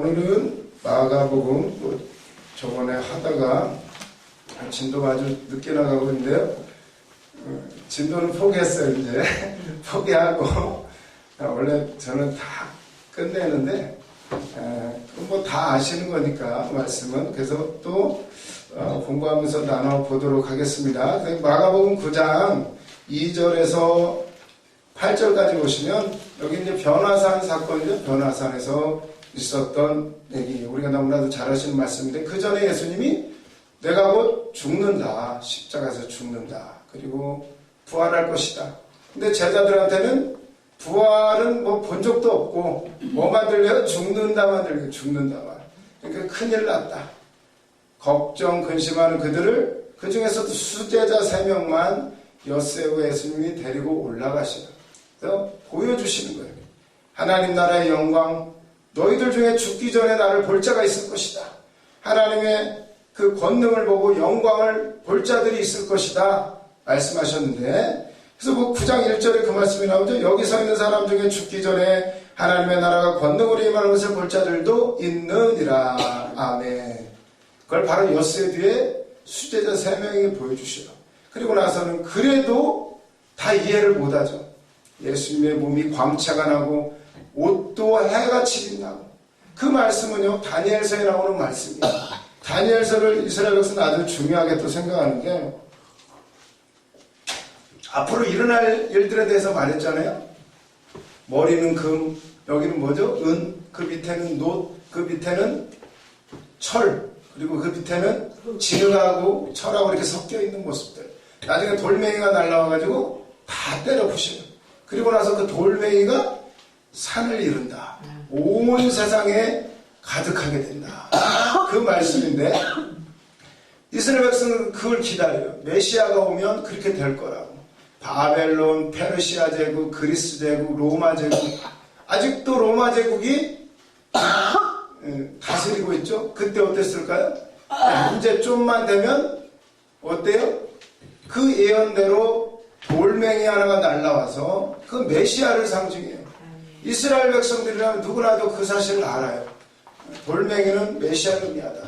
오늘은 마가복음 저번에 하다가 진도가 아주 늦게 나가고 있는데요. 진도는 포기했어요. 이제 포기하고 원래 저는 다 끝내는데 뭐 다 아시는 거니까 말씀은 그래서 또 공부하면서 나눠보도록 하겠습니다. 마가복음 9장 2절에서 8절까지 보시면 여기 이제 변화산 사건이죠. 변화산에서 있었던 얘기, 우리가 너무나도 잘 아시는 말씀인데 그 전에 예수님이 내가 곧 죽는다, 십자가에서 죽는다, 그리고 부활할 것이다. 근데 제자들한테는 부활은 뭐 본 적도 없고 뭐만 들려요? 죽는다만 들려요. 죽는다만. 그러니까 큰일 났다. 걱정 근심하는 그들을, 그 중에서도 수제자 3명만 엿새고 예수님이 데리고 올라가시다. 그래서 보여주시는 거예요. 하나님 나라의 영광, 너희들 중에 죽기 전에 나를 볼 자가 있을 것이다. 하나님의 그 권능을 보고 영광을 볼 자들이 있을 것이다 말씀하셨는데, 그래서 뭐 9장 1절에 그 말씀이 나오죠. 여기 서 있는 사람 중에 죽기 전에 하나님의 나라가 권능으로 임하는 것을 볼 자들도 있느니라. 아멘. 그걸 바로 엿새 뒤에 수제자 3명이 보여주시죠. 그리고 나서는 그래도 다 이해를 못하죠. 예수님의 몸이 광채가 나고 옷도 해같이 빛나고. 그 말씀은요, 다니엘서에 나오는 말씀이에요. 다니엘서를 이스라엘 백성은 아주 중요하게 또 생각하는 게, 앞으로 일어날 일들에 대해서 말했잖아요. 머리는 금, 여기는 뭐죠? 은, 그 밑에는 놋, 그 밑에는 철, 그리고 그 밑에는 진흙하고 철하고 이렇게 섞여 있는 모습들. 나중에 돌멩이가 날라와가지고 다 때려 부시는. 그리고 나서 그 돌멩이가 산을 이룬다. 온 세상에 가득하게 된다. 그 말씀인데, 이스라엘 백성은 그걸 기다려요. 메시아가 오면 그렇게 될 거라고. 바벨론, 페르시아 제국, 그리스 제국, 로마 제국, 아직도 로마 제국이 다스리고 있죠. 그때 어땠을까요? 이제 좀만 되면 어때요? 그 예언대로 돌멩이 하나가 날라와서 그 메시아를 상징해요. 이스라엘 백성들이라면 누구나도 그 사실을 알아요. 돌멩이는 메시아를 의미하다.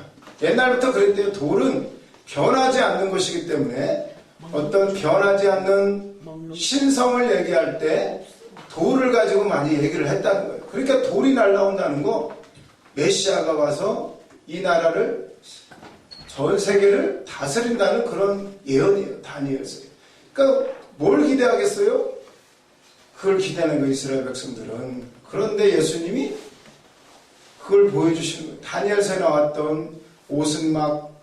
옛날부터 그랬대요. 돌은 변하지 않는 것이기 때문에 어떤 변하지 않는 신성을 얘기할 때 돌을 가지고 많이 얘기를 했다는 거예요. 그러니까 돌이 날라온다는 거, 메시아가 와서 이 나라를, 전 세계를 다스린다는 그런 예언이에요. 다니엘서에. 그러니까 뭘 기대하겠어요? 그걸 기대하는 거예요, 이스라엘 백성들은. 그런데 예수님이 그걸 보여주시는 거예요. 다니엘서에 나왔던 옷은 막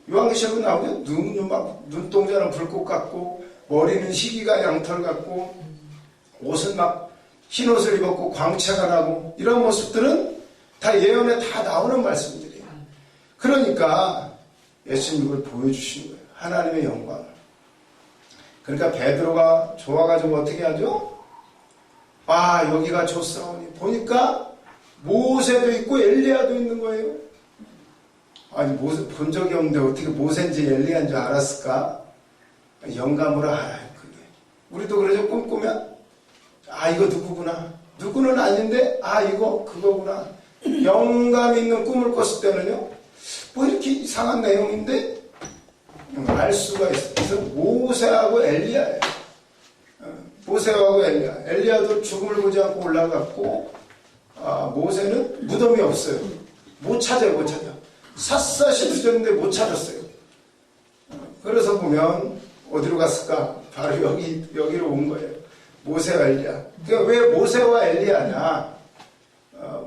요한계시록에 나오죠. 눈은 막 눈동자는 불꽃 같고, 머리는 희귀가 양털 같고, 옷은 막 흰 옷을 입었고 광채가 나고, 이런 모습들은 다 예언에 다 나오는 말씀들이에요. 그러니까 예수님이 그걸 보여주시는 거예요. 하나님의 영광을. 그러니까 베드로가 좋아가지고 어떻게 하죠? 아, 여기가 좋사오니. 보니까 모세도 있고 엘리야도 있는 거예요. 아니, 모세 본 적이 없는데 어떻게 모세인지 엘리야인지 알았을까? 영감으로 알아요, 그게. 우리도 그러죠. 꿈꾸면, 아, 이거 누구구나. 누구는 아닌데, 아, 이거 그거구나. 영감 있는 꿈을 꿨을 때는요, 뭐 이렇게 이상한 내용인데 알 수가 있어요. 그래서 모세하고 엘리야예요. 모세하고 엘리야. 엘리야도 죽음을 보지 않고 올라갔고, 모세는 무덤이 없어요. 못 찾아요, 못 찾아. 샅샅이 뒤졌는데 못 찾았어요. 그래서 보면 어디로 갔을까? 바로 여기로 온 거예요. 모세와 엘리야. 그러니까 왜 모세와 엘리야냐?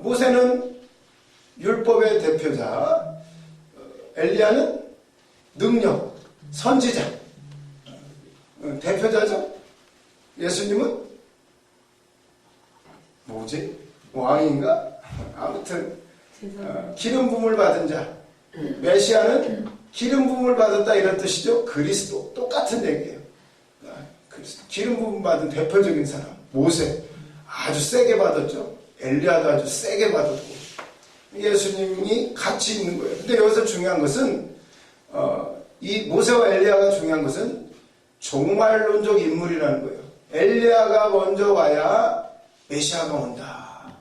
모세는 율법의 대표자, 엘리야는 능력, 선지자, 대표자죠. 예수님은 뭐지? 왕인가? 아무튼 기름 부음을 받은 자. 메시아는 기름 부음을 받았다, 이런 뜻이죠. 그리스도. 똑같은 얘기예요. 그리스도. 기름 부음 받은 대표적인 사람. 모세. 아주 세게 받았죠. 엘리야도 아주 세게 받았고. 예수님이 같이 있는 거예요. 근데 여기서 중요한 것은, 이 모세와 엘리야가 중요한 것은 종말론적 인물이라는 거예요. 엘리야가 먼저 와야 메시아가 온다.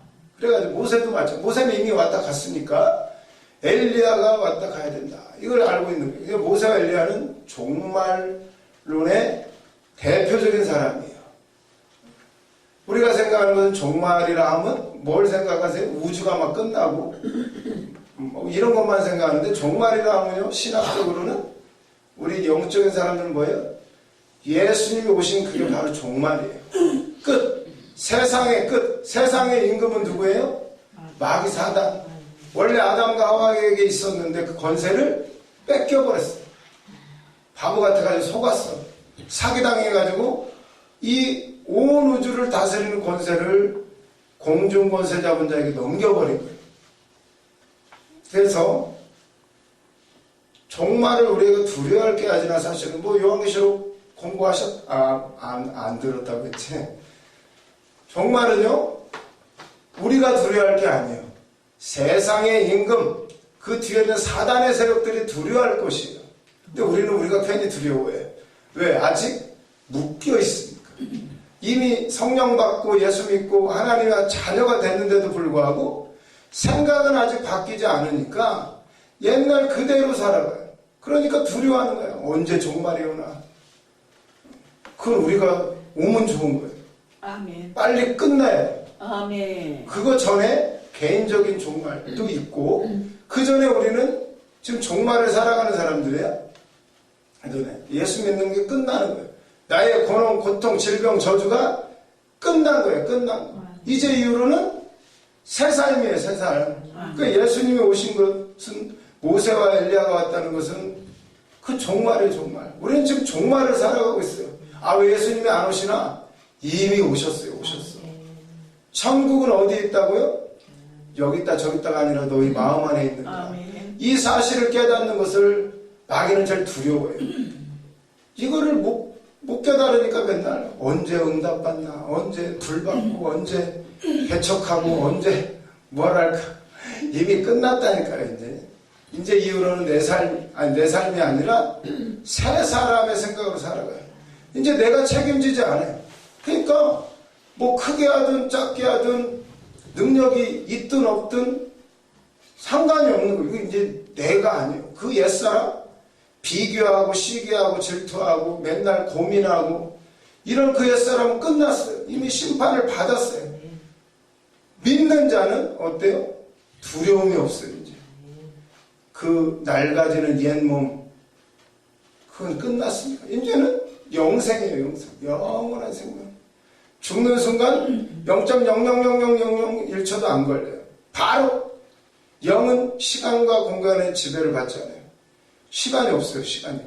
그래가지고 모세도 마찬가지. 모세는 이미 왔다 갔으니까 엘리야가 왔다 가야 된다. 이걸 알고 있는 거예요. 모세와 엘리야는 종말론의 대표적인 사람이에요. 우리가 생각하는 것은 종말이라 하면 뭘 생각하세요? 우주가 막 끝나고 뭐 이런 것만 생각하는데, 종말이라 하면요, 신학적으로는 우리 영적인 사람들은 뭐예요? 예수님이 오신 그게 바로 종말이에요. 끝. 세상의 끝. 세상의 임금은 누구예요? 마귀 사단. 원래 아담과 하와에게 있었는데 그 권세를 뺏겨버렸어요. 바보 같아가지고 속았어. 사기당해가지고 이 온 우주를 다스리는 권세를 공중 권세 잡은 자에게 넘겨버린 거예요. 그래서 종말을 우리가 두려워할 게 아니라, 사실은 뭐 요한계시록 안 들었다고 했지. 종말은요, 우리가 두려워할 게 아니에요. 세상의 임금, 그 뒤에 있는 사단의 세력들이 두려워할 것이에요. 근데 우리가 괜히 두려워해요. 왜? 아직 묶여 있으니까. 이미 성령 받고 예수 믿고 하나님의 자녀가 됐는데도 불구하고 생각은 아직 바뀌지 않으니까 옛날 그대로 살아가요. 그러니까 두려워하는 거예요. 언제 종말이 오나. 그건 우리가 오면 좋은 거예요. 아멘. 빨리 끝나야 돼요. 아멘. 그거 전에 개인적인 종말도 있고, 그 전에 우리는 지금 종말을 살아가는 사람들이에요. 예수 믿는 게 끝나는 거예요. 나의 고통, 고통, 질병, 저주가 끝난 거예요. 끝난 거. 이제 이후로는 새 삶이에요. 새 삶. 그러니까 예수님이 오신 것은, 모세와 엘리야가 왔다는 것은 그 종말이에요. 종말. 우리는 지금 종말을 살아가고 있어요. 왜 예수님이 안 오시나? 이미 오셨어요. 오셨어. 천국은 어디에 있다고요? 여기 있다 저기 있다가 아니라 너희 마음 안에 있는 거야. 이 사실을 깨닫는 것을 마귀는 제일 두려워해요. 이거를 못 깨달으니까 맨날 언제 응답받나, 언제 불받고, 언제 개척하고, 언제 뭐랄까. 이미 끝났다니까요. 이제 이후로는 내 삶이 아니라 새 사람의 생각으로 살아가요. 이제 내가 책임지지 않아요. 그러니까 뭐 크게 하든 작게 하든 능력이 있든 없든 상관이 없는 거예요. 이게 이제 내가 아니에요. 그 옛사람 비교하고 시기하고 질투하고 맨날 고민하고 이런 그 옛사람은 끝났어요. 이미 심판을 받았어요. 믿는 자는 어때요? 두려움이 없어요. 이제 그 낡아지는 옛몸, 그건 끝났습니다. 이제는 영생이에요. 영생. 영원한 생명. 죽는 순간 0.0000001초도 안 걸려요. 바로 영은 시간과 공간의 지배를 받지 않아요. 시간이 없어요. 시간이.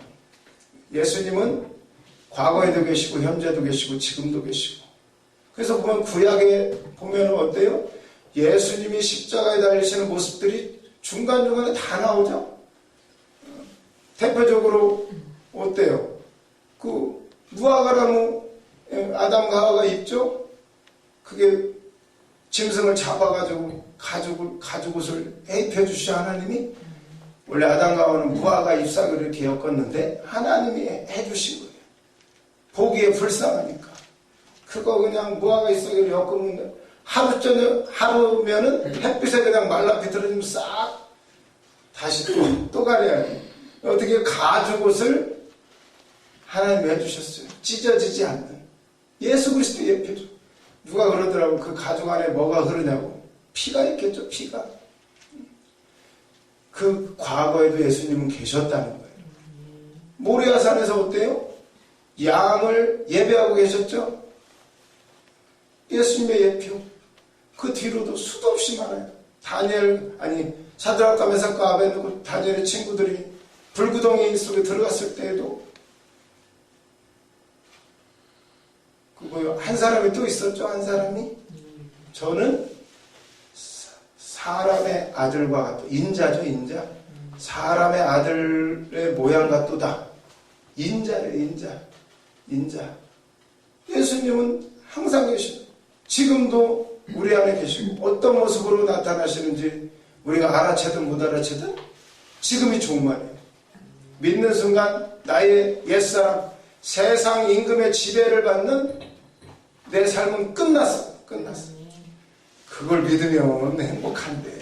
예수님은 과거에도 계시고 현재도 계시고 지금도 계시고. 그래서 보면 구약에 보면 어때요? 예수님이 십자가에 달리시는 모습들이 중간중간에 다 나오죠. 대표적으로 어때요? 그 무화과나무 아담과 하와가 입죠? 그게 짐승을 잡아가지고 가죽옷을 해입혀 주시 하나님이, 원래 아담과 하와는 무화과 잎사귀를 이렇게 엮었는데 하나님이 해주신 거예요. 보기에 불쌍하니까. 그거 그냥 무화과 잎사귀를 엮으면 하루면은 햇빛에 그냥 말라 비틀어지면 싹 다시 또 가려야 돼요. 어떻게 가죽옷을 하나님이 해주셨어요. 찢어지지 않는. 예수 그리스도 예표죠. 누가 그러더라고. 그 가죽 안에 뭐가 흐르냐고. 피가 있겠죠. 피가. 그 과거에도 예수님은 계셨다는 거예요. 모리아산에서 어때요? 양을 예배하고 계셨죠. 예수님의 예표. 그 뒤로도 수도 없이 많아요. 사드락과 메삭과 아벤느고 다니엘의 친구들이 불구덩이 속에 들어갔을 때에도 한 사람이 또 있었죠. 한 사람이 저는 사람의 아들과 같다. 인자죠. 인자. 사람의 아들의 모양 같도다. 인자래. 인자. 예수님은 항상 계시고 지금도 우리 안에 계시고 어떤 모습으로 나타나시는지 우리가 알아채든 못 알아채든 지금이 종말이에요. 믿는 순간 나의 옛사람, 세상 임금의 지배를 받는 내 삶은 끝났어. 그걸 믿으면 행복한데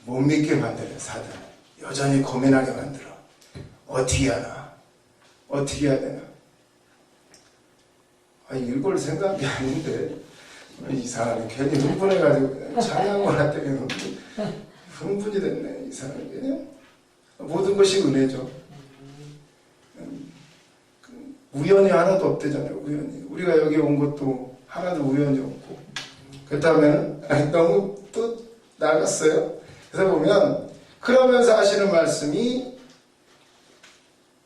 못 믿게 만드는 사단은 여전히 고민하게 만들어. 어떻게 하나? 어떻게 해야 되나? 이걸 생각한 게 아닌데 이 사람이 괜히 흥분해가지고 그냥 찬양을 했더니 흥분이 됐네. 이 사람이 그냥 모든 것이 은혜죠. 우연이 하나도 없대잖아요. 우연이. 우리가 여기 온 것도 하나도 우연이 없고. 그렇다면 너무 또 나갔어요. 그래서 보면 그러면서 하시는 말씀이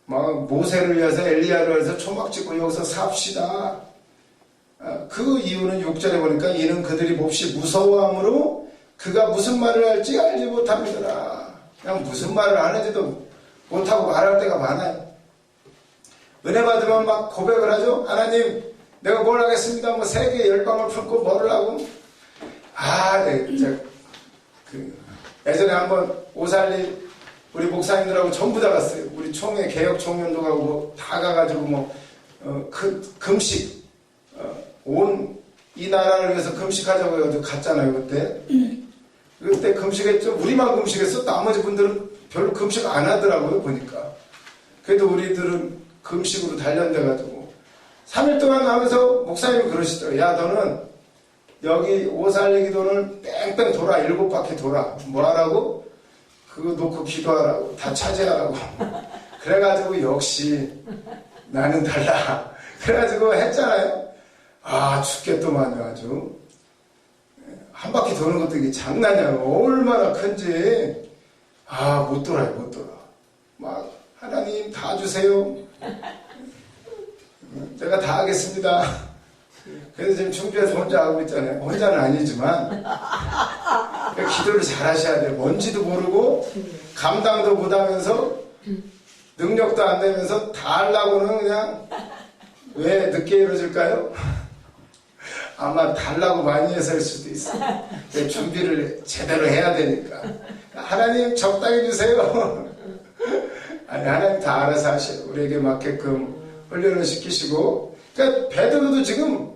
막 모세를 위해서 엘리야를 위해서 초막 짓고 여기서 삽시다. 그 이유는 6절에 보니까 이는 그들이 몹시 무서워함으로 그가 무슨 말을 할지 알지 못합니다. 그냥 무슨 말을 하는지도 못하고 말할 때가 많아요. 은혜 받으면 막 고백을 하죠. 하나님 내가 뭘 하겠습니다. 뭐 세계 열방을 품고 뭐를 하고. 예전에 한번 오살리 우리 목사님들하고 전부 다 갔어요. 우리 총회 개혁 총연도 가고 뭐 다 가가지고 금식 온 이 나라를 위해서 금식하자고 해가지고 갔잖아요. 그때 금식했죠. 우리만 금식했어. 나머지 분들은 별로 금식 안 하더라고요. 보니까. 그래도 우리들은 금식으로 단련돼가지고 3일 동안 하면서 목사님이 그러시더라고요. 야 너는 여기 오살리 기도를 뺑뺑 돌아. 7바퀴 돌아. 뭐 하라고? 그거 놓고 기도하라고. 다 차지하라고. 그래가지고 역시 나는 달라. 그래가지고 했잖아요. 죽겠더만요. 아주 한 바퀴 도는 것도 이게 장난이야. 얼마나 큰지. 못 돌아요. 못 돌아. 막 하나님 다 주세요. 내가 다 하겠습니다. 그래서 지금 중주에서 혼자 하고 있잖아요. 혼자는 아니지만 기도를 잘 하셔야 돼요. 뭔지도 모르고 감당도 못하면서 능력도 안 되면서 다 하려고는 그냥 왜 늦게 이루어질까요? 아마 달라고 많이 해서일 수도 있어요. 준비를 제대로 해야 되니까. 하나님 적당히 주세요. 아니 하나님 다 알아서 하셔요. 우리에게 맞게끔 훈련을 시키시고. 그러니까 베드로도 지금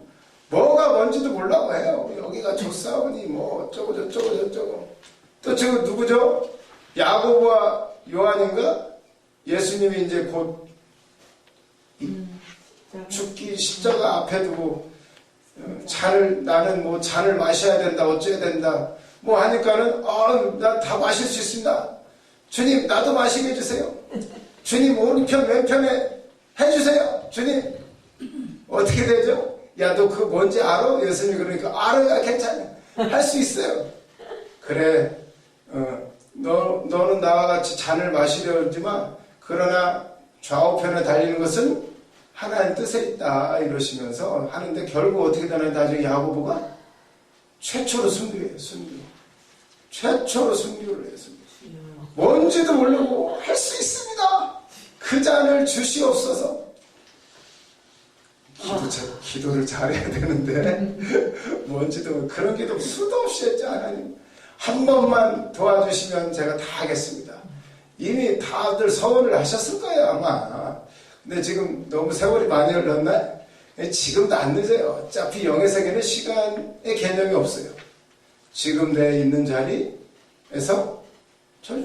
뭐가 뭔지도 몰라고 해요. 여기가 좋사오니 뭐 어쩌고 저쩌고. 또 지금 누구죠? 야고보와 요한인가? 예수님이 이제 곧 죽기 십자가 앞에 두고 나는 뭐 잔을 마셔야 된다 어째야 된다 뭐 하니까는 나 다 마실 수 있습니다. 주님 나도 마시게 해주세요. 주님 오른편 왼편에 해주세요. 주님 어떻게 되죠? 야 너 그거 뭔지 알아? 예수님이 그러니까 알아야 괜찮아. 할 수 있어요. 그래 너는 나와 같이 잔을 마시려 하지만 그러나 좌우편에 달리는 것은 하나님 뜻에 있다 이러시면서 하는데 결국 어떻게 되나 나중에 야고보가 최초로 순교해요. 최초로 순교를 해요. 뭔지도 모르고 할 수 있습니다. 그 잔을 주시옵소서. 기도를 잘해야 되는데 뭔지도 그런 기도 수도 없이 했죠. 하나님 한 번만 도와주시면 제가 다 하겠습니다. 이미 다들 서원을 하셨을 거예요 아마. 근데 지금 너무 세월이 많이 흘렀나? 지금도 안 늦어요. 어차피 영의 세계는 시간의 개념이 없어요. 지금 내 있는 자리에서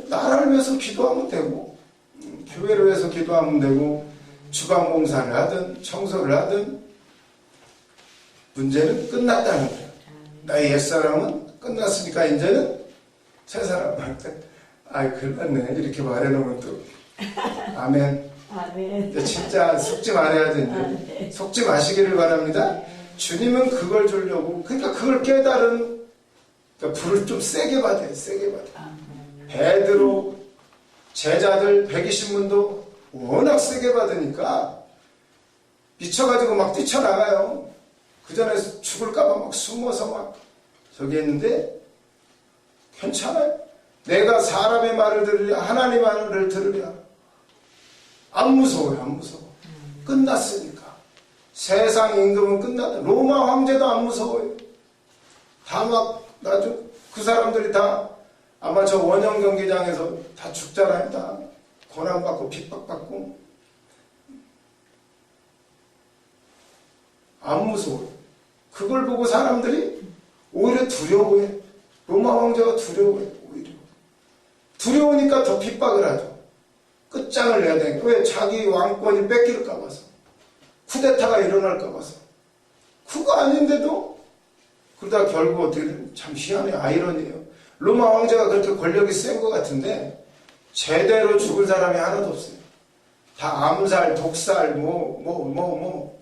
나라를 위해서 기도하면 되고 교회를 위해서 기도하면 되고 주방 봉사를 하든 청소를 하든 문제는 끝났다는 거예요. 나의 옛사람은 끝났으니까 이제는 새 사람한테 그랬네 이렇게 말해놓으면 또 아멘. 아멘. 진짜 속지 말아야지. 이제 속지 마시기를 바랍니다. 주님은 그걸 주려고 그러니까 그걸 깨달은 그러니까 불을 좀 세게 받아요. 세게 받아. 베드로 제자들 120문도 워낙 세게 받으니까 미쳐가지고 막 뛰쳐나가요. 그 전에 죽을까봐 막 숨어서 막 저기 했는데 괜찮아요. 내가 사람의 말을 들으랴 하나님의 말을 들으랴 안 무서워요. 안 무서워. 끝났으니까. 세상 임금은 끝났다. 로마 황제도 안 무서워요. 다 막 나중 그 사람들이 다 아마 저 원형 경기장에서 다 죽잖아요. 다 고난받고 핍박받고 안 무서워요. 그걸 보고 사람들이 오히려 두려워해. 로마 황제가 두려워해. 오히려 두려우니까 더 핍박을 하죠. 끝장을 내야 되니까. 왜? 자기 왕권이 뺏길까 봐서, 쿠데타가 일어날까 봐서. 그거 아닌데도 그러다 결국 어떻게 되면 참 희한해. 아이러니에요. 로마 황제가 그렇게 권력이 센 것 같은데 제대로 죽을 사람이 하나도 없어요. 다 암살, 독살,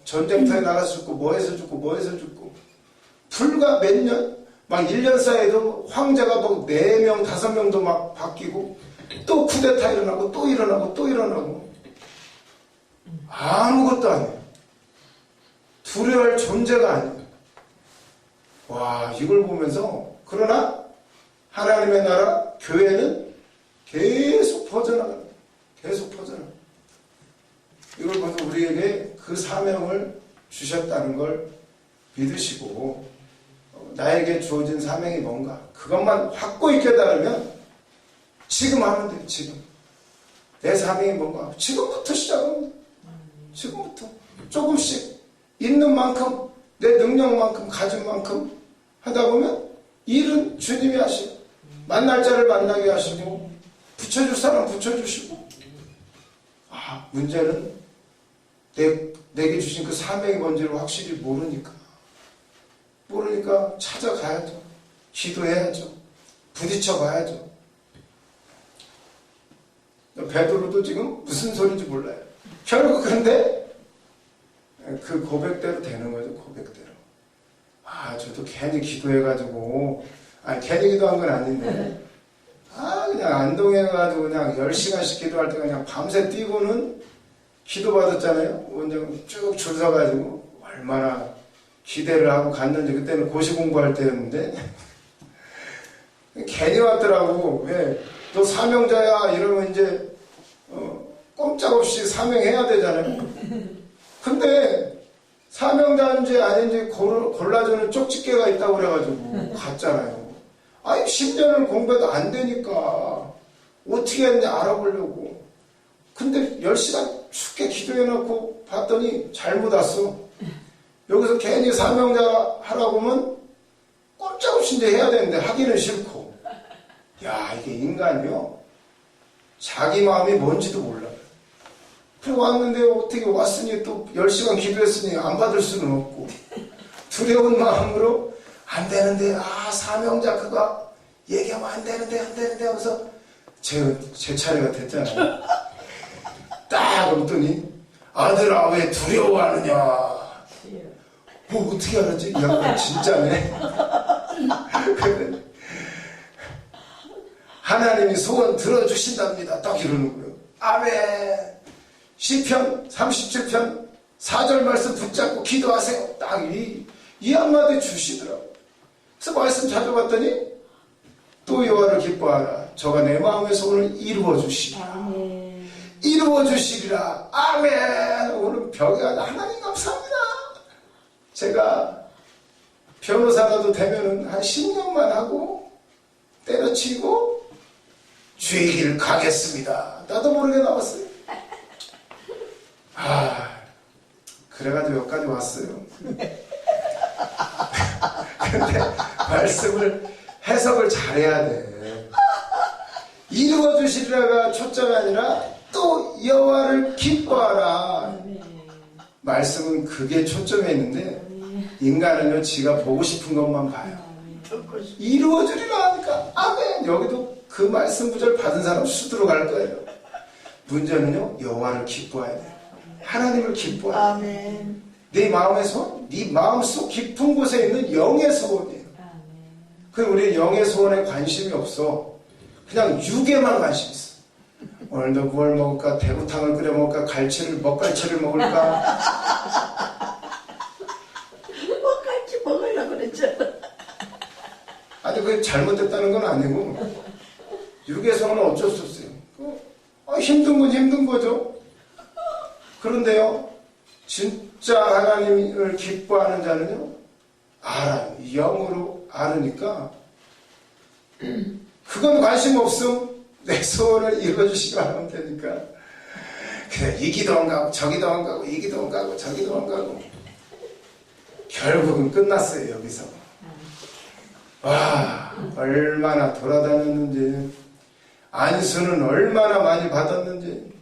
전쟁터에 나가서 죽고, 뭐해서 죽고. 불과 몇 년? 막 1년 사이에도 황제가 막 4명, 5명도 막 바뀌고, 또 쿠데타 일어나고, 또 일어나고. 아무것도 아니에요. 두려워할 존재가 아니에요. 와, 이걸 보면서, 그러나, 하나님의 나라, 교회는 계속 퍼져나가요. 계속 퍼져나가요. 이걸 보면서 우리에게 그 사명을 주셨다는 걸 믿으시고, 나에게 주어진 사명이 뭔가, 그것만 확고히 깨달으면 지금 하면 돼요. 지금 내 사명이 뭔가 지금부터 시작합니다. 지금부터 조금씩 있는 만큼, 내 능력만큼, 가진 만큼 하다 보면 일은 주님이 하시고, 만날 자를 만나게 하시고, 붙여줄 사람 붙여주시고. 문제는 내게 주신 그 사명이 뭔지를 확실히 모르니까 찾아가야죠. 기도해야죠. 부딪혀봐야죠. 베드로도 지금 무슨 소리인지 몰라요. 결국 그런데 그 고백대로 되는 거죠. 고백대로. 저도 괜히 기도해가지고, 괜히 기도한 건 아닌데, 그냥 안동해가지고 그냥 10시간씩 기도할 때 그냥 밤새 뛰고는 기도 받았잖아요. 원장 쭉 줄 서가지고 얼마나 기대를 하고 갔는지. 그때는 고시 공부할 때였는데 괜히 왔더라고. 왜? 너 사명자야 이러면 이제 꼼짝없이 사명해야 되잖아요. 근데 사명자인지 아닌지 골라주는 쪽집게가 있다고 그래가지고 갔잖아요. 10년을 공부해도 안 되니까 어떻게 했는지 알아보려고. 근데 10시간 춥게 기도해놓고 봤더니 잘못 왔어. 여기서 괜히 사명자 하라고 하면 꼼짝없이 이제 해야 되는데 하기는 싫고. 이게 인간이요, 자기 마음이 뭔지도 몰라요. 그래 왔는데 어떻게 왔으니 또 10시간 기도했으니 안 받을 수는 없고, 두려운 마음으로 안 되는데, 사명자 그거 얘기하면 안 되는데 하면서 제 차례가 됐잖아요. 딱 그랬더니, 아들아 왜 두려워하느냐. 어떻게 알았지? 이 양반 진짜네. 하나님이 소원 들어주신답니다. 딱 이러는 거예요. 아멘. 시편 37편 4절 말씀 붙잡고 기도하세요. 딱 이 한마디 주시더라고요. 그래서 말씀 찾아봤더니, 또 여호와를 기뻐하라. 저가 내 마음의 소원을 이루어 주시리라. 이루어 주시리라. 아멘. 오늘 벽에 하나님 감사합니다. 제가 변호사라도 되면은 한 10년만 하고 때려치고 주의 길 가겠습니다. 나도 모르게 나왔어요. 그래가지고 여기까지 왔어요. 근데 말씀을 해석을 잘해야 돼. 이루어 주시리라가 초점이 아니라 또 여호와를 기뻐하라. 말씀은 그게 초점에 있는데, 인간은요 지가 보고 싶은 것만 봐요. 이루어 주리라 하니까 아멘. 여기도 그 말씀 구절 받은 사람 수두로 갈 거예요. 문제는요, 여호와를 기뻐해야 돼요. 하나님을 기뻐해야 돼요. 네 마음의 소원, 네 마음속 깊은 곳에 있는 영의 소원이에요. 그럼 우리는 영의 소원에 관심이 없어. 그냥 육에만 관심 있어. 오늘도 뭘 먹을까? 대구탕을 끓여 먹을까? 먹갈치를 먹을까? 먹갈치 먹으려고 그랬잖아. 아니, 그게 잘못됐다는 건 아니고, 육의 소원은 어쩔 수 없어요. 힘든 건 힘든 거죠. 그런데요, 진짜 하나님을 기뻐하는 자는요, 알아요. 영으로 알으니까, 그건 관심 없음. 내 소원을 이루어주시고 하면 되니까. 그래, 이 기도 안 가고, 저기도 안 가고, 이 기도 안 가고, 저기도 안 가고. 결국은 끝났어요, 여기서. 와, 얼마나 돌아다녔는지, 안수는 얼마나 많이 받았는지.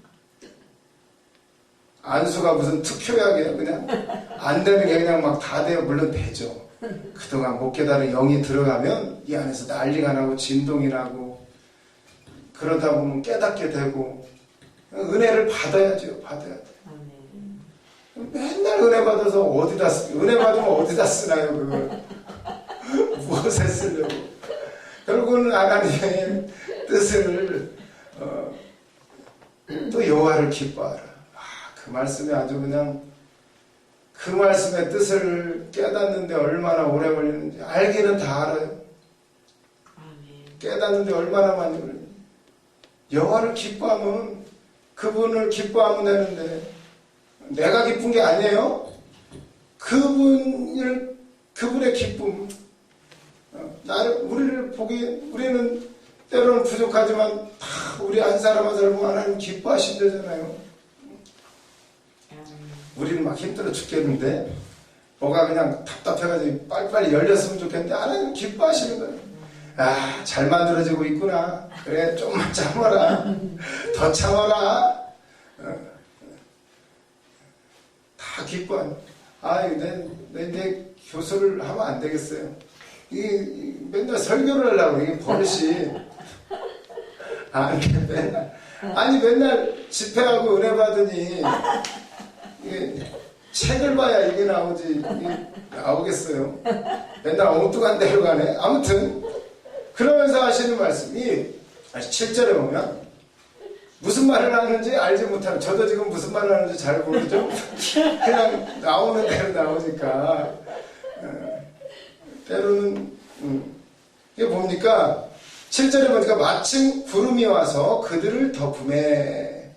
안수가 무슨 투표약이야. 그냥 안 되는 게 그냥 막 다 돼요. 물론 되죠. 그동안 못 깨달은 영이 들어가면 이 안에서 난리가 나고 진동이 나고, 그러다 보면 깨닫게 되고, 은혜를 받아야죠. 받아야 돼. 맨날 은혜 받아서 어디다 은혜 받으면 어디다 쓰나요, 그걸? 무엇에 쓰려고? 결국은 하나님의 뜻을 또 여호와를 기뻐하라. 그 말씀이 아주 그냥, 그 말씀의 뜻을 깨닫는데 얼마나 오래 걸리는지, 알기는 다 알아요. 깨닫는데 얼마나 많이 걸리는지. 여호와를 기뻐하면, 그분을 기뻐하면 되는데, 내가 기쁜 게 아니에요. 그분의 기쁨. 우리는 때로는 부족하지만 다 우리 한 사람 한 사람 하나님 기뻐하신다잖아요. 우리는 막 힘들어 죽겠는데, 뭐가 그냥 답답해가지고 빨리빨리 열렸으면 좋겠는데, 하나님 기뻐하시는 거예요. 아, 잘 만들어지고 있구나. 그래, 좀만 참아라. 더 참아라. 다 기뻐하는. 내 이제 교수를 하면 안 되겠어요. 이게 맨날 설교를 하려고, 이게 버릇이. 맨날 집회하고 은혜 받으니, 이게 책을 봐야 이게 나오지, 이게 나오겠어요. 맨날 엉뚱한 데로 가네. 아무튼, 그러면서 하시는 말씀이, 7절에 보면, 무슨 말을 하는지 알지 못하는, 저도 지금 무슨 말을 하는지 잘 모르죠? 그냥 나오는 대로 나오니까, 때로는, 이게 뭡니까? 7절에 보니까 마침 구름이 와서 그들을 덮음에,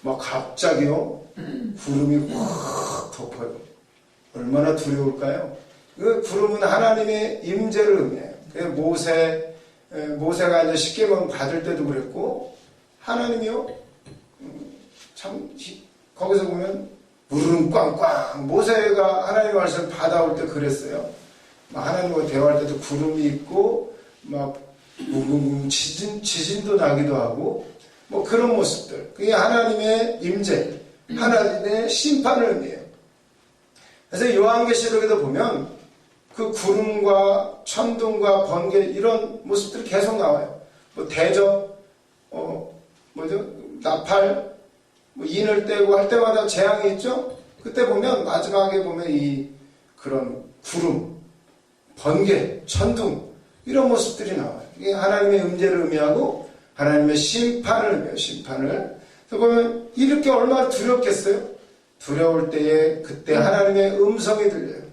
막 갑자기요, 구름이 확 덮어요. 얼마나 두려울까요? 그 구름은 하나님의 임재를 의미해요. 모세가 이제 십계명 받을 때도 그랬고, 하나님이요, 참, 거기서 보면, 물은 꽝꽝. 모세가 하나님의 말씀을 받아올 때 그랬어요. 하나님과 대화할 때도 구름이 있고, 막, 웅웅웅 지진도 나기도 하고, 뭐 그런 모습들. 그게 하나님의 임재, 하나님의 심판을 의미해요. 그래서 요한계시록에도 보면, 그 구름과 천둥과 번개, 이런 모습들이 계속 나와요. 뭐 대접, 나팔, 인을 떼고 할 때마다 재앙이 있죠? 그때 보면, 마지막에 보면 그런 구름, 번개, 천둥, 이런 모습들이 나와요. 이게 하나님의 임재를 의미하고, 하나님의 심판을 의미해요, 심판을. 그래서 보면, 이렇게 얼마나 두렵겠어요? 두려울 때에, 그때 하나님의 음성이 들려요.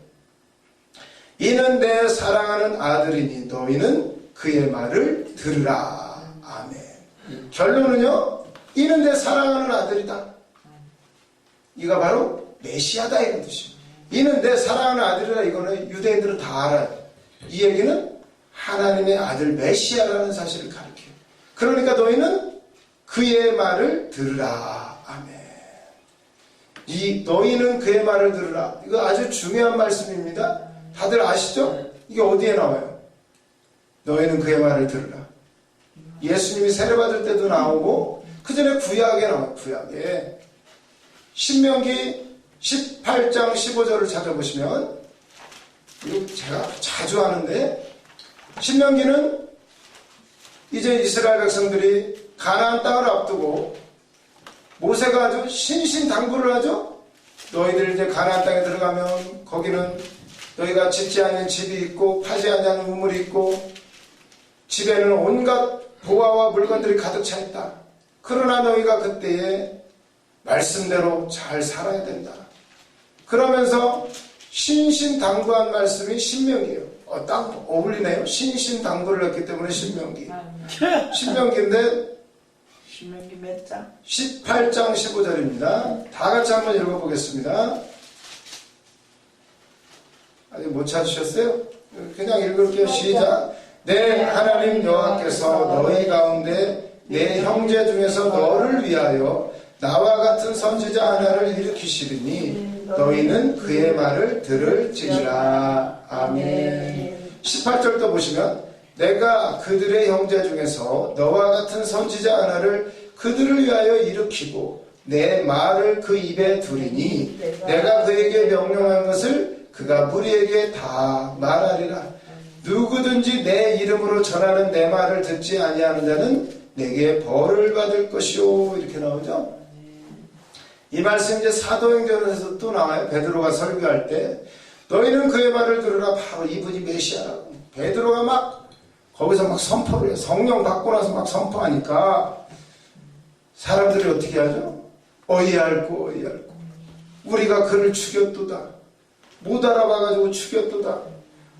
이는 내 사랑하는 아들이니, 너희는 그의 말을 들으라. 아멘. 결론은요, 이는 내 사랑하는 아들이다. 이가 바로 메시아다, 이런 뜻입니다. 이는 내 사랑하는 아들이라. 이거는 유대인들은 다 알아요. 이 얘기는 하나님의 아들 메시아라는 사실을 가리켜요. 그러니까 너희는 그의 말을 들으라. 아멘. 너희는 그의 말을 들으라. 이거 아주 중요한 말씀입니다. 다들 아시죠? 이게 어디에 나와요? 너희는 그의 말을 들으라. 예수님이 세례받을 때도 나오고, 그 전에 구약에 나와요. 구약에. 신명기 18장 15절을 찾아보시면, 이거 제가 자주 하는데, 신명기는 이제 이스라엘 백성들이 가나안 땅을 앞두고 모세가 아주 신신당부를 하죠. 너희들 이제 가나안 땅에 들어가면 거기는 너희가 짓지 않는 집이 있고 파지 않는 우물이 있고 집에는 온갖 보화와 물건들이 가득 차 있다. 그러나 너희가 그때에 말씀대로 잘 살아야 된다. 그러면서 신신당부한 말씀이 신명기예요. 딱 어울리네요. 신신당부를 했기 때문에 신명기. 신명기인데 신명기 몇 장? 18장 15절입니다. 다 같이 한번 읽어보겠습니다. 아직 못 찾으셨어요? 그냥 읽을게요. 시작. 내 하나님 여호와께서 너희 가운데 내 형제 중에서 너를 위하여 나와 같은 선지자 하나를 일으키시리니 너희는 그의 말을 들을지니라. 아멘. 18절도 보시면 내가 그들의 형제 중에서 너와 같은 선지자 하나를 그들을 위하여 일으키고 내 말을 그 입에 두리니 내가 그에게 명령한 것을 그가 무리에게 다 말하리라. 누구든지 내 이름으로 전하는 내 말을 듣지 아니하는 자는 내게 벌을 받을 것이요. 이렇게 나오죠. 이 말씀 이제 사도행전에서 또 나와요. 베드로가 설교할 때 너희는 그의 말을 들으라. 바로 이분이 메시아라고. 베드로가 막 거기서 막 선포를 해요. 성령 받고 나서 막 선포하니까 사람들이 어떻게 하죠? 어이할고 어이할고. 우리가 그를 죽였도다. 못 알아봐가지고 죽였도다.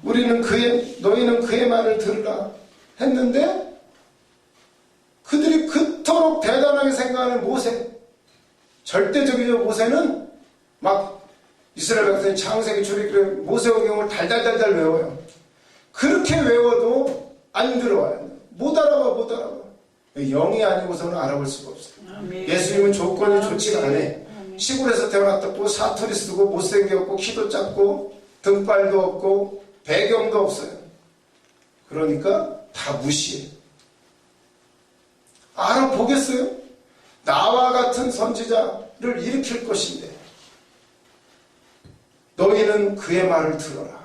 너희는 그의 말을 들으라 했는데 그들이 그토록 대단하게 생각하는 모세, 절대적이죠. 모세는 막 이스라엘 백성이 창세기 출애굽기 모세오경을 달달달달 외워요. 그렇게 외워도 안 들어와요. 못 알아봐. 영이 아니고서는 알아볼 수가 없어요. 아멘. 예수님은 조건이 아멘. 좋지가 않아. 아멘. 시골에서 태어났다고 사투리 쓰고 못생겼고 키도 작고 등발도 없고 배경도 없어요. 그러니까 다 무시해. 알아보겠어요? 나와 같은 선지자를 일으킬 것인데 너희는 그의 말을 들어라.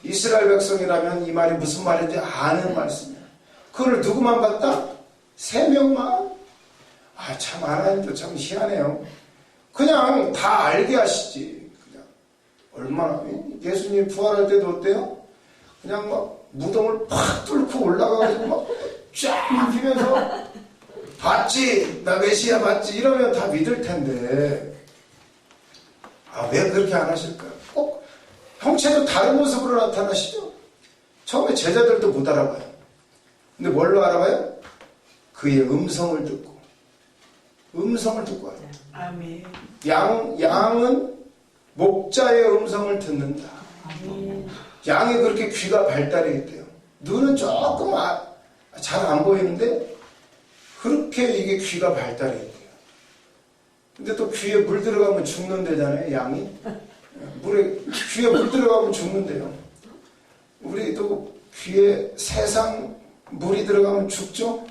이스라엘 백성이라면 이 말이 무슨 말인지 아는 말씀이야. 그걸 누구만 봤다? 3명만? 참 하나님도 참 희한해요. 그냥 다 알게 하시지. 그냥 얼마나 예수님 부활할 때도 어때요? 그냥 막 무덤을 팍 뚫고 올라가가지고 막 쫙 피면서 봤지? 나 메시아 봤지? 이러면 다 믿을 텐데 왜 그렇게 안 하실까요? 꼭 형체도 다른 모습으로 나타나시죠? 처음에 제자들도 못 알아봐요. 근데 뭘로 알아봐요? 그의 음성을 듣고 와요. 아멘. 양은 목자의 음성을 듣는다. 아멘. 양이 그렇게 귀가 발달해 있대요. 눈은 조금 잘 안 보이는데 그렇게 이게 귀가 발달해 있대요. 근데 또 귀에 물 들어가면 죽는다잖아요. 양이 귀에 물 들어가면 죽는데요. 우리도 귀에 세상 물이 들어가면 죽죠.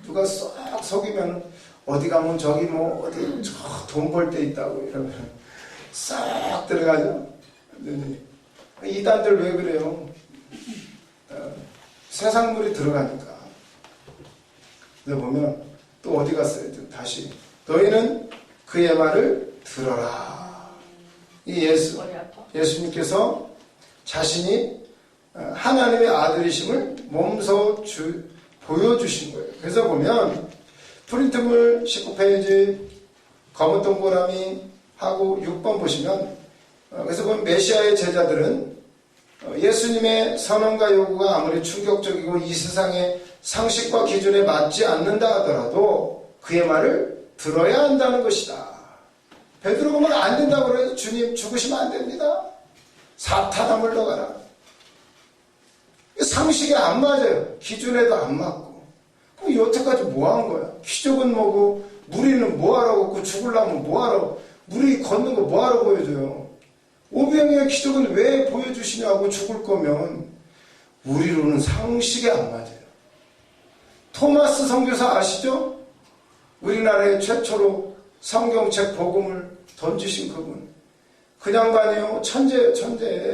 누가 쏙 속이면 어디 가면 저기 어디 돈 벌 데 있다고 이러면 싹 들어가죠. 이단들 왜 그래요? 세상 물이 들어가니까. 근데 보면 또 어디 갔어요? 다시 너희는 그의 말을 들어라. 이 예수님께서 자신이 하나님의 아들이심을 몸소 보여주신 거예요. 그래서 보면 프린트물 19페이지 검은 동그라미 하고 6번 보시면 그래서 보면 메시아의 제자들은 예수님의 선언과 요구가 아무리 충격적이고 이 세상의 상식과 기준에 맞지 않는다 하더라도 그의 말을 들어야 한다는 것이다. 베드로가 막 안 된다고 그래서 주님 죽으시면 안 됩니다. 사탄아 물러가라. 상식에 안 맞아요. 기준에도 안 맞고. 그럼 여태까지 뭐 한 거야? 기적은 뭐고 무리는 뭐하러 걷고 죽으려면 뭐하러 무리 걷는 거 뭐하러 보여줘요? 오병이의 기적은 왜 보여주시냐고 죽을 거면 우리로는 상식에 안 맞아요. 토마스 선교사 아시죠? 우리나라에 최초로 성경책 복음을 던지신 그분. 그 양반이요 천재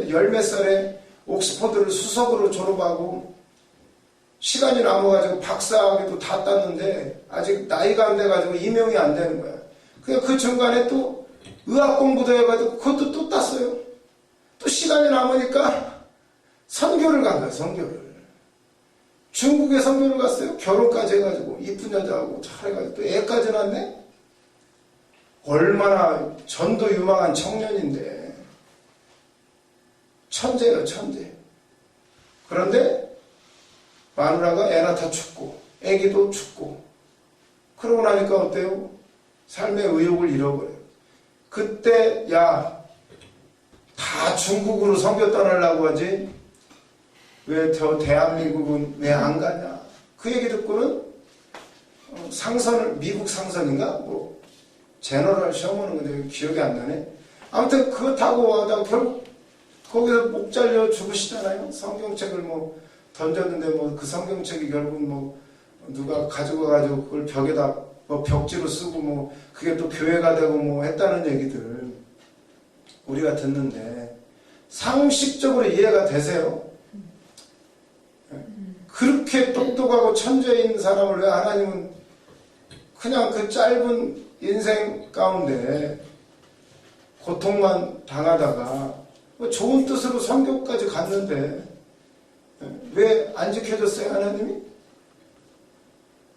열몇 살에 옥스퍼드를 수석으로 졸업하고 시간이 남아가지고 박사학위도 다 땄는데 아직 나이가 안 돼가지고 임용이 안 되는 거야. 그 중간에 또 의학 공부도 해가지고 그것도 또 땄어요. 또 시간이 남으니까 선교를 간 거야. 선교를. 중국에 선교를 갔어요. 결혼까지 해가지고 이쁜 여자하고 잘해가지고 또 애까지 낳네. 얼마나 전도 유망한 청년인데 천재예요. 천재. 그런데 마누라가 애 낳다 죽고 애기도 죽고 그러고 나니까 어때요? 삶의 의욕을 잃어버려요. 그때 다 중국으로 선교 떠나려고 하지 왜 저 대한민국은 왜 안 가냐. 그 얘기 듣고는 미국 상선인가 제너럴 시험하는 건데 기억이 안 나네. 아무튼 그거 타고 하다가 결국 거기서 목 잘려 죽으시잖아요. 성경책을 뭐 던졌는데 뭐 그 성경책이 결국 뭐 누가 가지고 가지고 그걸 벽에다 뭐 벽지로 쓰고 뭐 그게 또 교회가 되고 뭐 했다는 얘기들 우리가 듣는데 상식적으로 이해가 되세요? 그렇게 똑똑하고 천재인 사람을 왜 하나님은 그냥 그 짧은 인생 가운데 고통만 당하다가 뭐 좋은 뜻으로 선교까지 갔는데 왜 안 지켜줬어요 하나님이?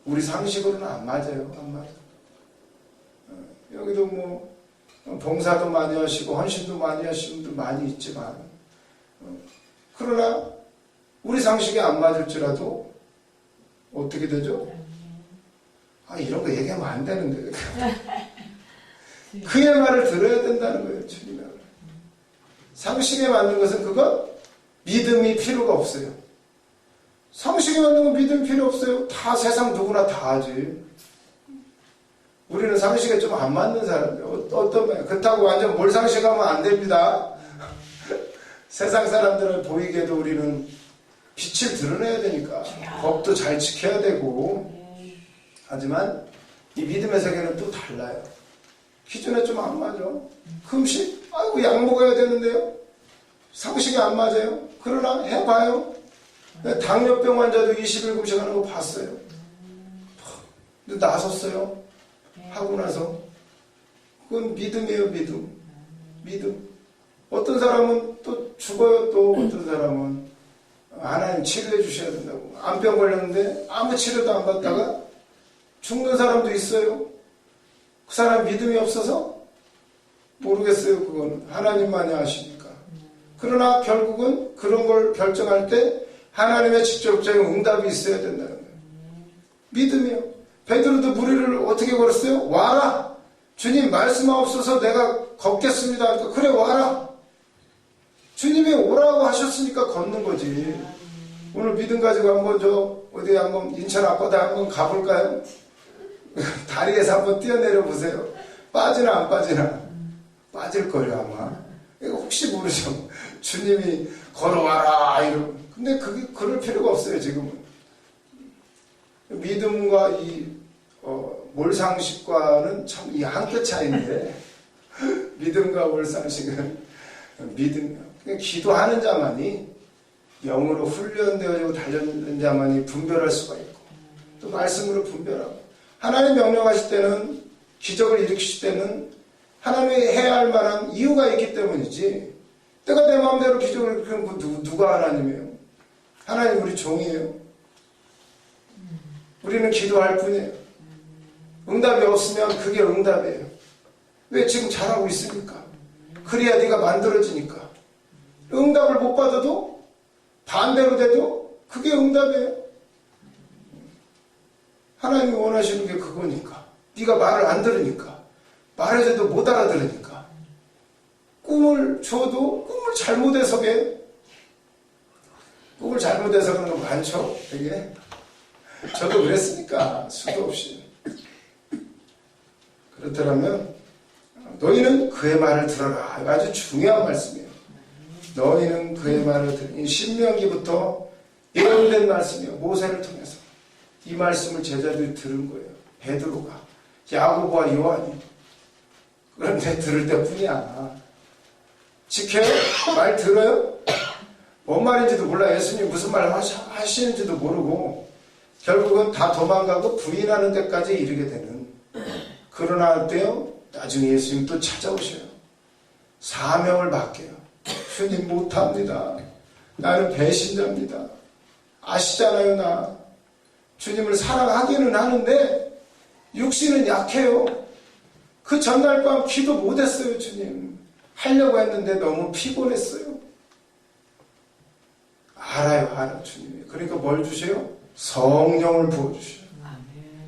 우리 상식으로는 안 맞아요. 안 맞아. 여기도 뭐 봉사도 많이 하시고 헌신도 많이 하시는 분들 많이 있지만 그러나 우리 상식에 안 맞을지라도 어떻게 되죠? 아 이런 거 얘기하면 안 되는데 그의 말을 들어야 된다는 거예요. 주님의 말을. 상식에 맞는 것은 그건 믿음이 필요가 없어요. 상식에 맞는 건 믿음이 필요 없어요. 다 세상 누구나 다 하지. 우리는 상식에 좀 안 맞는 사람이에요. 어떤 말 그렇다고 완전 몰상식하면 안 됩니다. 세상 사람들을 보이게도 우리는 빛을 드러내야 되니까 법도 잘 지켜야 되고 하지만 이 믿음의 세계는 또 달라요. 기준에 좀 안 맞아. 금식? 아이고 약 먹어야 되는데요. 상식이 안 맞아요. 그러나 해봐요. 당뇨병 환자도 21금식 하는 거 봤어요. 근데 나섰어요. 하고 나서 그건 믿음이에요. 믿음. 어떤 사람은 또 죽어요. 또 어떤 사람은 하나님 치료해 주셔야 된다고. 암병 걸렸는데 아무 치료도 안 받다가 죽는 사람도 있어요. 그 사람 믿음이 없어서? 모르겠어요. 그거는 하나님만이 아시니까. 그러나 결국은 그런 걸 결정할 때 하나님의 직접적인 응답이 있어야 된다는 거예요. 믿음이요. 베드로도 무리를 어떻게 걸었어요? 와라. 주님 말씀하옵소서 내가 걷겠습니다. 그래 와라. 주님이 오라고 하셨으니까 걷는 거지. 오늘 믿음 가지고 한번 어디 한번 인천 앞바다 한번 가볼까요? 다리에서 한번 뛰어내려 보세요. 빠지나 안 빠지나? 빠질 거예요 아마. 이거 혹시 모르죠. 주님이 걸어와라 이러고. 근데 그게 그럴 필요가 없어요 지금은. 믿음과 이 몰상식과는 참 이 한 끗 차이인데 믿음과 몰상식은 믿음. 그냥 기도하는 자만이 영으로 훈련되어지고 단련된 자만이 분별할 수가 있고 또 말씀으로 분별하고 하나님 명령하실 때는 기적을 일으키실 때는 하나님이 해야 할 만한 이유가 있기 때문이지 내가 내 마음대로 기적을 일으키면 누가 하나님이에요? 하나님 우리 종이에요. 우리는 기도할 뿐이에요. 응답이 없으면 그게 응답이에요. 왜 지금 잘하고 있으니까. 그래야 네가 만들어지니까. 응답을 못 받아도 반대로 돼도 그게 응답이에요. 하나님이 원하시는 게 그거니까. 네가 말을 안 들으니까. 말해줘도 못 알아들으니까. 꿈을 줘도 꿈을 잘못 해석해. 꿈을 잘못 해석하는 거 많죠? 되게. 저도 그랬으니까 수도 없이. 그렇더라면 너희는 그의 말을 들어라. 아주 중요한 말씀이에요. 너희는 그의 말을 들으라. 신명기부터 예언된 말씀이에요. 모세를 통해서. 이 말씀을 제자들이 들은 거예요. 베드로가. 야고보와 요한이. 그런데 들을 때뿐이야. 지켜요? 말 들어요? 뭔 말인지도 몰라. 예수님 무슨 말 하시는지도 모르고 결국은 다 도망가고 부인하는 데까지 이르게 되는. 그러나 때요 나중에 예수님 또 찾아오셔요. 사명을 맡겨요. 주님 못합니다. 나는 배신자입니다. 아시잖아요 나. 주님을 사랑하기는 하는데 육신은 약해요. 그 전날 밤 기도 못했어요. 주님 하려고 했는데 너무 피곤했어요. 알아요 주님이. 그러니까 뭘 주세요? 성령을 부어주셔요.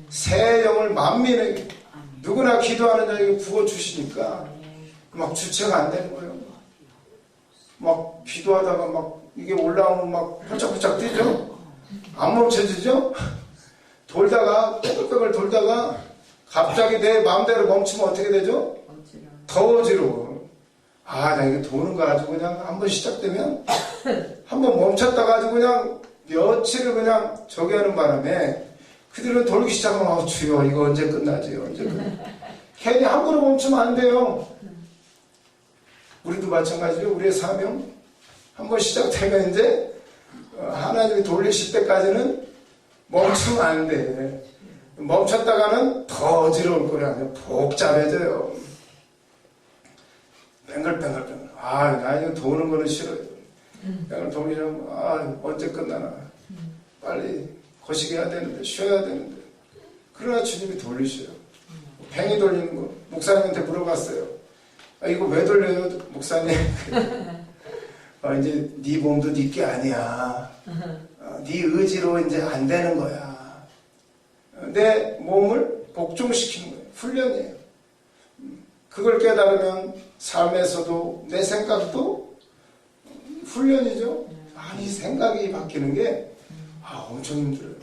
새 영을 만민에게 누구나 기도하는 자에게 부어주시니까 막 주체가 안 되는 거예요. 막 기도하다가 막 이게 올라오면 막 펄쩍펄쩍 뛰죠? 안 멈춰지죠? 돌다가 빼글빼글 돌다가 갑자기 내 마음대로 멈추면 어떻게 되죠? 더 어지러워. 나 이거 도는 거 아주 그냥 한번 시작되면 한번 멈췄다가 아주 그냥 며칠을 그냥 저기 하는 바람에 그들은 돌기 시작하면 주여 이거 언제 끝나지 언제 끝나지 괜히 함부로 멈추면 안 돼요. 우리도 마찬가지로 우리의 사명 한번 시작되면 이제 하나님이 돌리실 때까지는 멈추면 안 돼. 멈췄다가는 더 어지러울 거야. 복잡해져요. 뱅글뱅글뱅글. 나 이거 도는 거는 싫어요. 그냥 돌리면 언제 끝나나. 빨리 거시기해야 되는데 쉬어야 되는데. 그러나 주님이 돌리셔요. 팽이 돌리는 거 목사님한테 물어봤어요. 이거 왜 돌려요 목사님? 이제 네 몸도 네 게 아니야. 네 의지로 이제 안 되는 거야. 내 몸을 복종시키는 거예요. 훈련이에요. 그걸 깨달으면 삶에서도 내 생각도 훈련이죠. 이 생각이 바뀌는 게 엄청 힘들어요.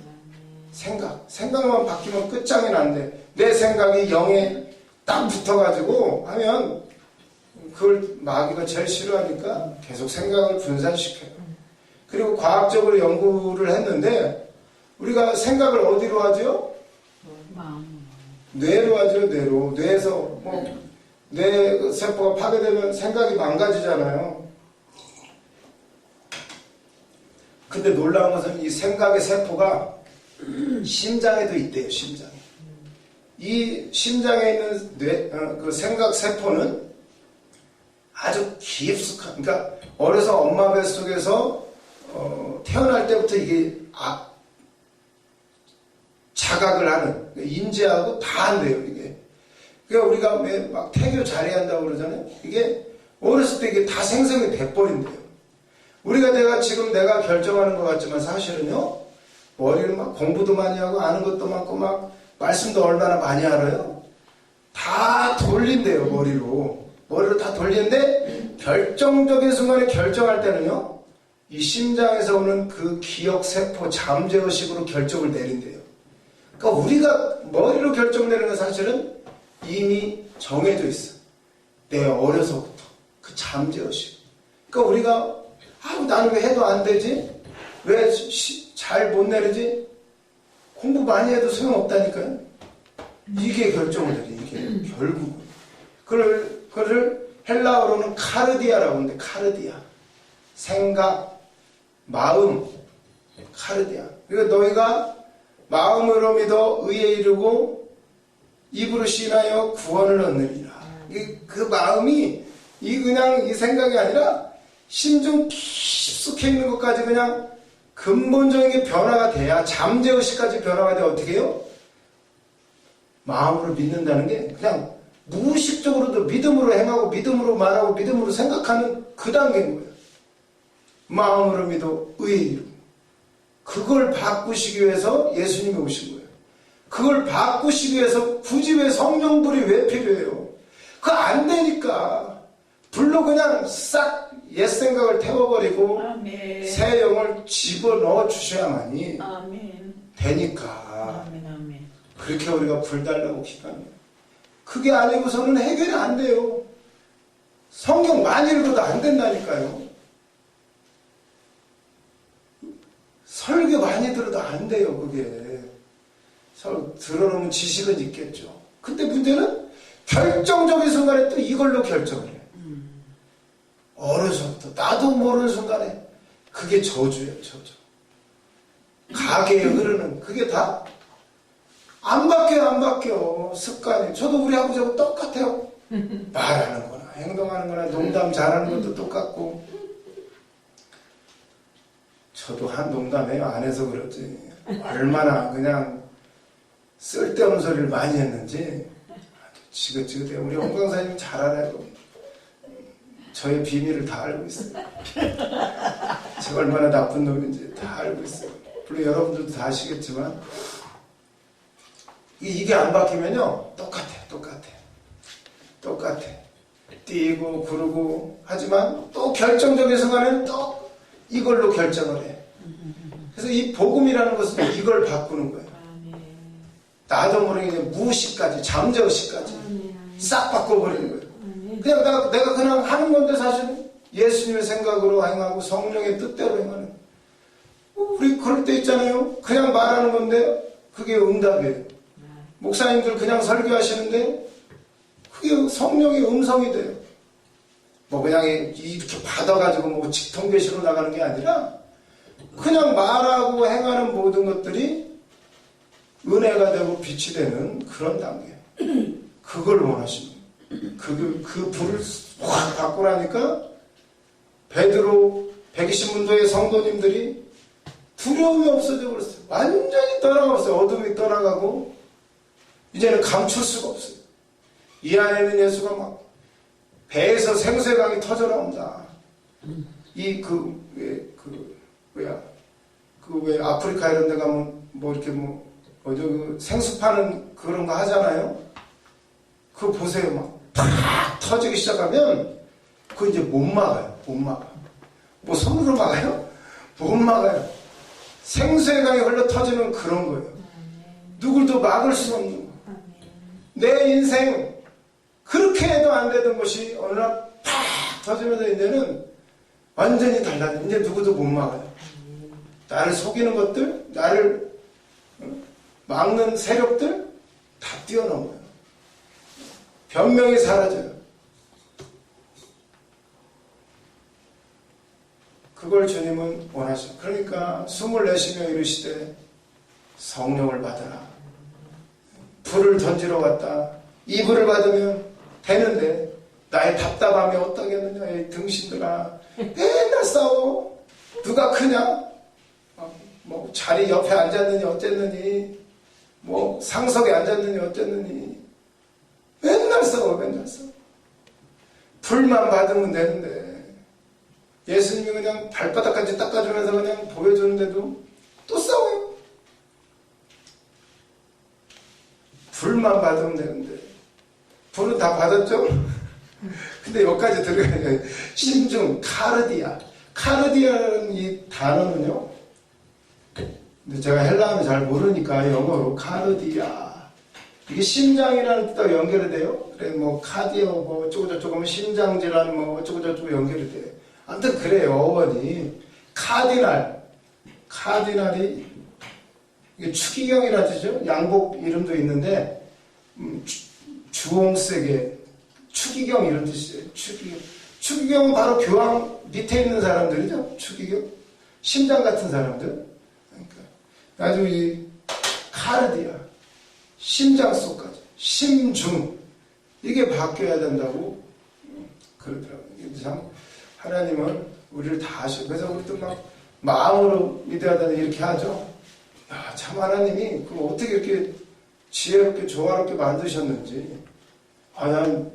생각만 바뀌면 끝장이 난데 내 생각이 영에 딱 붙어가지고 하면 그걸 마귀가 제일 싫어하니까 계속 생각을 분산시켜요. 그리고 과학적으로 연구를 했는데 우리가 생각을 어디로 하죠? 뇌로 하죠. 뇌에서 뇌 세포가 파괴되면 생각이 망가지잖아요. 근데 놀라운 것은 이 생각의 세포가 심장에도 있대요. 심장에. 이 심장에 있는 그 생각 세포는 아주 깊숙한, 그러니까 어려서 엄마 뱃속에서 태어날 때부터 이게 자각을 하는, 인지하고 다 한대요, 이게. 그러니까 우리가 왜 막 태교 잘해야 한다고 그러잖아요. 이게 어렸을 때 이게 다 생성이 돼버린대요. 내가 지금 결정하는 것 같지만 사실은요, 머리를 막 공부도 많이 하고 아는 것도 많고 막 말씀도 얼마나 많이 알아요. 다 돌린대요, 머리로 다 돌리는데 결정적인 순간에 결정할 때는요, 이 심장에서 오는 그 기억세포 잠재의식으로 결정을 내린대요. 그러니까 우리가 머리로 결정내는 건 사실은 이미 정해져 있어. 내가 어려서부터 그 잠재의식. 그러니까 우리가 나는 왜 해도 안 되지? 왜 잘 못 내리지? 공부 많이 해도 소용없다니까요. 이게 결정을 내려. 이게 결국은. 그걸 헬라어로는 카르디아라고 하는데, 카르디아. 생각, 마음, 카르디아. 그러니까 너희가 마음으로 믿어 의에 이르고 입으로 시인하여 구원을 얻느니라. 그 마음이 그냥 이 생각이 아니라 심중 깊숙이 있는 것까지 그냥 근본적인 게 변화가 돼야 잠재의식까지 변화가 돼야 어떻게 해요? 마음으로 믿는다는 게 그냥 무의식적으로도 믿음으로 행하고 믿음으로 말하고 믿음으로 생각하는 그 단계인 거예요. 마음으로 믿어 의에 이르고. 그걸 바꾸시기 위해서 예수님이 오신 거예요. 그걸 바꾸시기 위해서 굳이 왜 성령불이 왜 필요해요? 그거 안 되니까 불로 그냥 싹 옛 생각을 태워버리고 아멘. 새 영을 집어넣어 주셔야만이 아멘. 되니까. 아멘. 그렇게 우리가 불 달라고 기도하는 거예요. 그게 아니고서는 해결이 안 돼요. 성경 많이 읽어도 안 된다니까요. 설교 많이 들어도 안 돼요, 그게. 들어놓으면 지식은 있겠죠. 근데 문제는 결정적인 순간에 또 이걸로 결정을 해요. 어려서부터 나도 모르는 순간에 그게 저주예요, 저주. 가게에 흐르는 그게 다 안 바뀌어. 습관이. 저도 우리 아버지하고 똑같아요. 말하는 거나 행동하는 거나 농담 잘하는 것도 똑같고. 저도 한 농담해요. 안 해서 그렇지. 얼마나 그냥 쓸데없는 소리를 많이 했는지 지긋지긋해요. 우리 홍 강사님 잘 알아요. 저의 비밀을 다 알고 있어요. 제가 얼마나 나쁜 놈인지 다 알고 있어요. 물론 여러분들도 다 아시겠지만 이게 안 바뀌면요 똑같아. 뛰고 구르고 하지만 또 결정적인 순간에는 또 이걸로 결정을 해. 그래서 이 복음이라는 것은 이걸 바꾸는 거예요. 나도 모르게 무의식까지 잠재의식까지 싹 바꿔버리는 거예요. 그냥 내가 그냥 하는 건데 사실은 예수님의 생각으로 행하고 성령의 뜻대로 행하는. 우리 그럴 때 있잖아요. 그냥 말하는 건데 그게 응답이에요. 목사님들 그냥 설교하시는데 그게 성령의 음성이 돼요. 뭐 그냥 이렇게 받아가지고 뭐 직통계시로 나가는 게 아니라 그냥 말하고 행하는 모든 것들이 은혜가 되고 빛이 되는 그런 단계. 그걸 원하십니다. 그 불을 확 받고 나니까 베드로 120문도의 성도님들이 두려움이 없어져 버렸어요. 완전히 떠나갔어요. 어둠이 떠나가고 이제는 감출 수가 없어요. 이 안에는 예수가 막 배에서 생수의 강이 터져 나온다. 왜 아프리카 이런 데 가면 뭐 이렇게 그 생수 파는 그런 거 하잖아요. 그거 보세요. 막 팍 터지기 시작하면 그거 이제 못 막아요. 못 막아. 뭐 손으로 막아요? 못 막아요. 생수의 강이 흘러 터지는 그런 거예요. 누굴도 막을 수 없는 거. 내 인생 그렇게 해도 안 되던 것이 어느 날 팍 터지면서 이제는 완전히 달라져. 이제 누구도 못 막아요. 나를 속이는 것들, 나를 막는 세력들 다 뛰어넘어요. 변명이 사라져요. 그걸 주님은 원하셔. 그러니까 숨을 내쉬며 이르시되 성령을 받아라. 불을 던지러 갔다. 이 불을 받으면 되는데 나의 답답함이 어떠겠느냐. 이 등신들아 맨날 싸워. 누가 크냐? 뭐 자리 옆에 앉았느니 어쨌느니 뭐 상석에 앉았느니 어쨌느니 맨날 싸워. 불만 받으면 되는데 예수님이 그냥 발바닥까지 닦아주면서 그냥 보여주는데도 또 싸워요. 불만 받으면 되는데 불은 다 받았죠? 근데 여기까지 들어가야 심중, 카르디아라는 이 단어는요, 근데 제가 헬라어는 잘 모르니까 영어로 카르디아, 이게 심장이라는 뜻하고 연결이 돼요. 그래 뭐 카디오 뭐 어쩌고저쩌고 하면 심장질환 뭐 어쩌고저쩌고 연결이 돼요. 아무튼 그래요. 어원이 카디날이 이게 추기경이라는 뜻이죠. 양복 이름도 있는데 주홍색의 추기경 이런 뜻이에요. 추기경은 바로 교황 밑에 있는 사람들이죠. 추기경 심장 같은 사람들. 그러니까 아주 이 카르디아 심장 속까지 심중 이게 바뀌어야 된다고 그러더라고요. 참 하나님은 우리를 다 아시고 그래서 우리도 막 마음으로 믿어야 된다 이렇게 하죠. 야, 참 하나님이 그걸 어떻게 이렇게 지혜롭게 조화롭게 만드셨는지. 난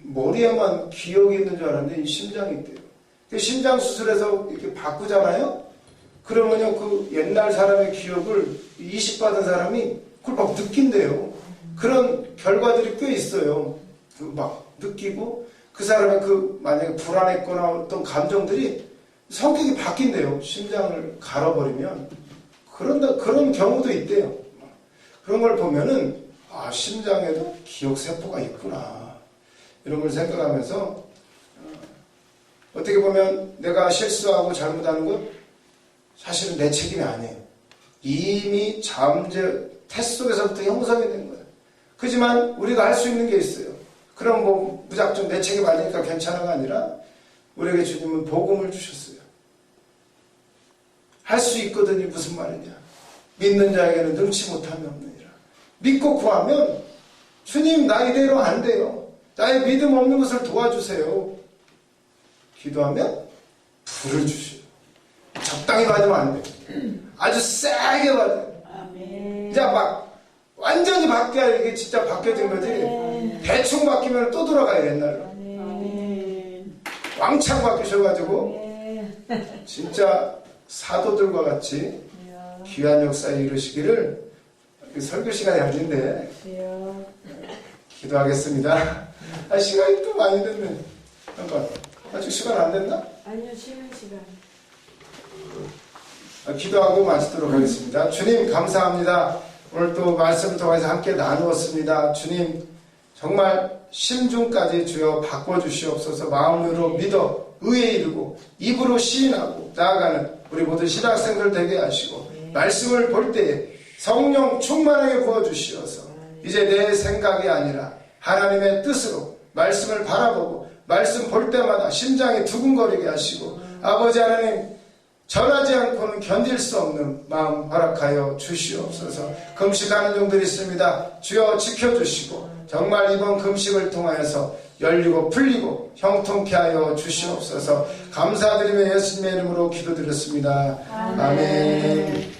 머리에만 기억이 있는 줄 알았는데 이 심장이 있대요. 심장 수술해서 이렇게 바꾸잖아요. 그러면요 그 옛날 사람의 기억을 이식받은 사람이 그걸 막 느낀대요. 그런 결과들이 꽤 있어요. 막 느끼고 그 사람의 만약에 불안했거나 어떤 감정들이 성격이 바뀐대요. 심장을 갈아버리면. 그런 경우도 있대요. 그런 걸 보면은, 심장에도 기억세포가 있구나. 이런 걸 생각하면서, 어떻게 보면 내가 실수하고 잘못하는 건 사실은 내 책임이 아니에요. 이미 태 속에서부터 형성이 된 거예요. 그렇지만 우리가 할 수 있는 게 있어요. 그럼 뭐 무작정 내 책임 아니니까 괜찮아가 아니라 우리에게 주님은 복음을 주셨어요. 할 수 있거든요. 무슨 말이냐. 믿는 자에게는 능치 못함이 없느니라. 믿고 구하면 주님 나 이대로 안 돼요. 나의 믿음 없는 것을 도와주세요. 기도하면 불을 주시오. 적당히 받으면 안 돼요. 아주 세게 받아요. 아멘. 이제 막 완전히 바뀌어야 이게 진짜 바뀌어진 거지. 대충 바뀌면 또 돌아가요 옛날로. 아멘. 왕창 바뀌셔가지고 진짜 사도들과 같이 귀한 역사에 이루시기를 설교 시간이 아닌데 기도하겠습니다. 시간이 또 많이 됐네. 잠깐 아직 시간 안 됐나? 아니요, 쉬는 시간. 기도하고 마치도록 하겠습니다. 주님 감사합니다. 오늘 또 말씀을 통해서 함께 나누었습니다. 주님 정말 심중까지 주여 바꿔주시옵소서. 마음으로 믿어 의에 이르고 입으로 시인하고 나아가는 우리 모든 신학생들 되게 하시고 말씀을 볼 때에 성령 충만하게 부어주시어서 이제 내 생각이 아니라 하나님의 뜻으로 말씀을 바라보고 말씀 볼 때마다 심장이 두근거리게 하시고 아버지 하나님 전하지 않고는 견딜 수 없는 마음 허락하여 주시옵소서. 금식하는 종들이 있습니다. 주여 지켜주시고 정말 이번 금식을 통하여서 열리고 풀리고 형통케 하여 주시옵소서. 감사드리며 예수님의 이름으로 기도드렸습니다. 아멘.